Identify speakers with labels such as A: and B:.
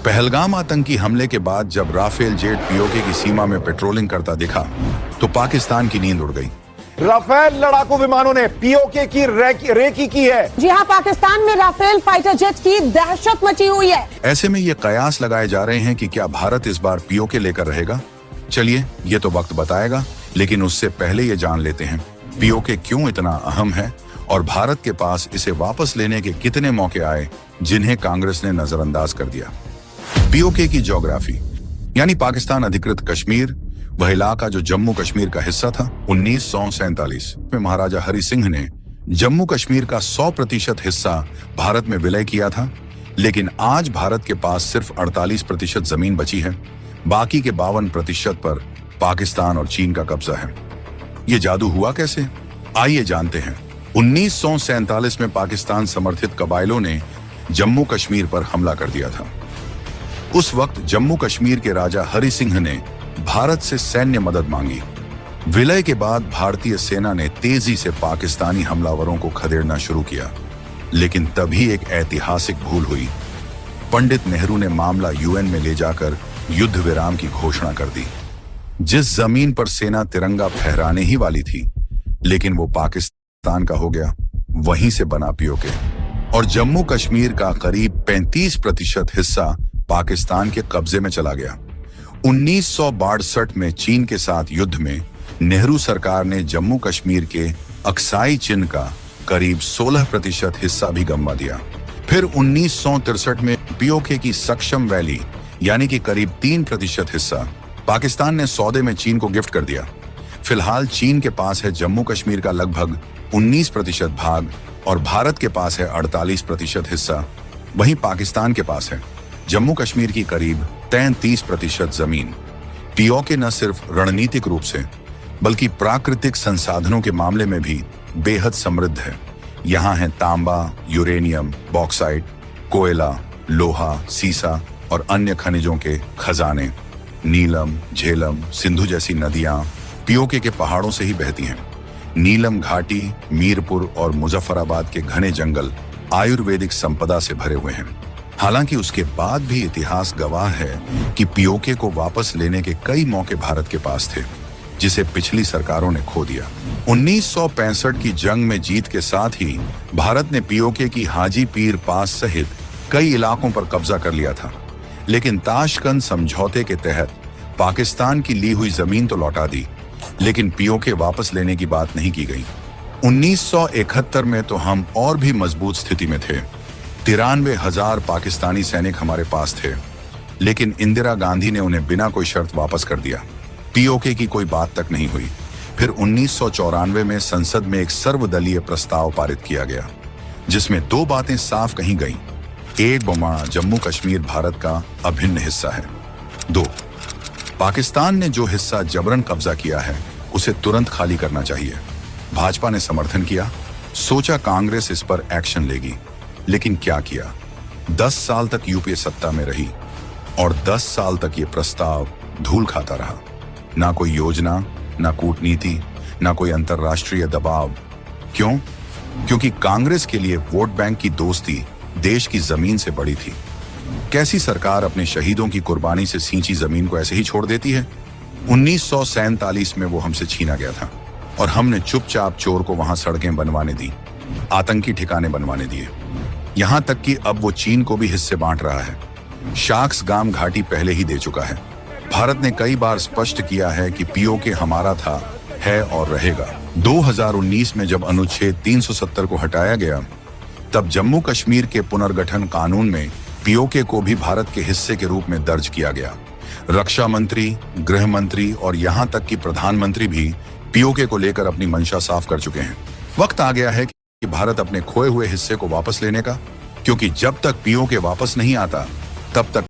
A: पहलगाम आतंकी हमले के बाद जब राफेल जेट पीओके की सीमा में पेट्रोलिंग करता दिखा तो पाकिस्तान की नींद उड़ गई।
B: राफेल लड़ाकू विमानों ने पीओके की रेकी की है।
C: जी हां, पाकिस्तान में राफेल फाइटर जेट की दहशत मची हुई है।
A: ऐसे में ये कयास लगाए जा रहे हैं कि क्या भारत इस बार पीओके लेकर रहेगा। चलिए, ये तो वक्त बताएगा, लेकिन उससे पहले ये जान लेते हैं पीओके क्यों इतना अहम है और भारत के पास इसे वापस लेने के कितने मौके आए जिन्हें कांग्रेस ने नजरअंदाज कर दिया। पीओके की ज्योग्राफी यानी पाकिस्तान अधिकृत कश्मीर, वह इलाका जो जम्मू कश्मीर का हिस्सा था। 1947 में महाराजा हरि सिंह ने जम्मू कश्मीर का 100% हिस्सा भारत में विलय किया था, लेकिन आज भारत के पास सिर्फ 48% जमीन बची है। बाकी के 52% पर पाकिस्तान और चीन का कब्जा है। ये जादू हुआ कैसे, आइए जानते हैं। 1947 में पाकिस्तान समर्थित कबाइलों ने जम्मू कश्मीर पर हमला कर दिया था। उस वक्त जम्मू कश्मीर के राजा हरि सिंह ने भारत से सैन्य मदद मांगी। विलय के बाद भारतीय सेना ने तेजी से पाकिस्तानी हमलावरों को खदेड़ना शुरू किया, लेकिन तभी एक ऐतिहासिक भूल हुई। पंडित नेहरू ने मामला यूएन में ले जाकर युद्ध विराम की घोषणा कर दी। जिस जमीन पर सेना तिरंगा फहराने ही वाली थी, लेकिन वो पाकिस्तान का हो गया, वहीं से बना पीओके और जम्मू कश्मीर का करीब 35% हिस्सा पाकिस्तान के कब्जे में चला गया। 1962 में चीन के साथ युद्ध में नेहरू सरकार ने जम्मू कश्मीर के अक्साई चिन्ह का करीब 16% हिस्सा भी गंवा दिया। फिर 1963 में पीओके की सक्षम वैली यानी कि करीब 3% हिस्सा पाकिस्तान ने सौदे में चीन को गिफ्ट कर दिया। फिलहाल चीन के पास है जम्मू कश्मीर का लगभग 19% भाग और भारत के पास है 48% हिस्सा। वहीं पाकिस्तान के पास है जम्मू कश्मीर की करीब 33% जमीन। पीओके न सिर्फ रणनीतिक रूप से बल्कि प्राकृतिक संसाधनों के मामले में भी बेहद समृद्ध है। यहाँ है तांबा, यूरेनियम, बॉक्साइट, कोयला, लोहा, सीसा और अन्य खनिजों के खजाने। नीलम, झेलम, सिंधु जैसी नदियां पीओके के पहाड़ों से ही बहती हैं। नीलम घाटी, मीरपुर और मुजफ्फराबाद के घने जंगल आयुर्वेदिक संपदा से भरे हुए हैं। हालांकि उसके बाद भी इतिहास गवाह है कि पीओके को वापस लेने के कई मौके भारत के पास थे, जिसे पिछली सरकारों ने खो दिया। 1965 की जंग में जीत के साथ ही भारत ने पीओके की हाजी पीर पास सहित कई इलाकों पर कब्जा कर लिया था, लेकिन ताशकंद समझौते के तहत पाकिस्तान की ली हुई जमीन तो लौटा दी, लेकिन पीओके वापस लेने की बात नहीं की गई। 1971 में तो हम और भी मजबूत स्थिति में थे। 93,000 पाकिस्तानी सैनिक हमारे पास थे, लेकिन इंदिरा गांधी ने उन्हें बिना कोई शर्त वापस कर दिया। पीओके की कोई बात तक नहीं हुई। फिर 1994 में संसद में एक सर्वदलीय प्रस्ताव पारित किया गया, जिसमें 2 बातें साफ कही गईं। 1, बमाणा जम्मू कश्मीर भारत का अभिन्न हिस्सा है। 2, पाकिस्तान ने जो हिस्सा जबरन कब्जा किया है उसे तुरंत खाली करना चाहिए। भाजपा ने समर्थन किया, सोचा कांग्रेस इस पर एक्शन लेगी, लेकिन क्या किया? 10 साल तक यूपीए सत्ता में रही और 10 साल तक ये प्रस्ताव धूल खाता रहा। ना कोई योजना, ना कूटनीति, ना कोई अंतर्राष्ट्रीय दबाव। क्यों? क्योंकि कांग्रेस के लिए वोट बैंक की दोस्ती देश की जमीन से बड़ी थी। कैसी सरकार अपने शहीदों की कुर्बानी से सींची जमीन को ऐसे ही छोड़ देती है? 1947 में वो हमसे छीना गया था और हमने चुपचाप चोर को वहां सड़कें बनवाने दी, आतंकी ठिकाने बनवाने दिए। यहां तक कि अब वो चीन को भी हिस्से बांट रहा है। शाक्स गाम घाटी पहले ही दे चुका है। भारत ने कई बार स्पष्ट किया है कि पीओके हमारा था, है और रहेगा। 2019 में जब अनुच्छेद 370 को हटाया गया, तब जम्मू कश्मीर के पुनर्गठन कानून में पीओके को भी भारत के हिस्से के रूप में दर्ज किया गया। रक्षा मंत्री, गृह मंत्री और यहां तक कि प्रधानमंत्री भी पीओके को लेकर अपनी मंशा साफ कर चुके हैं। वक्त आ गया है कि भारत अपने खोए हुए हिस्से को वापस लेने का, क्योंकि जब तक पीओके वापस नहीं आता, तब तक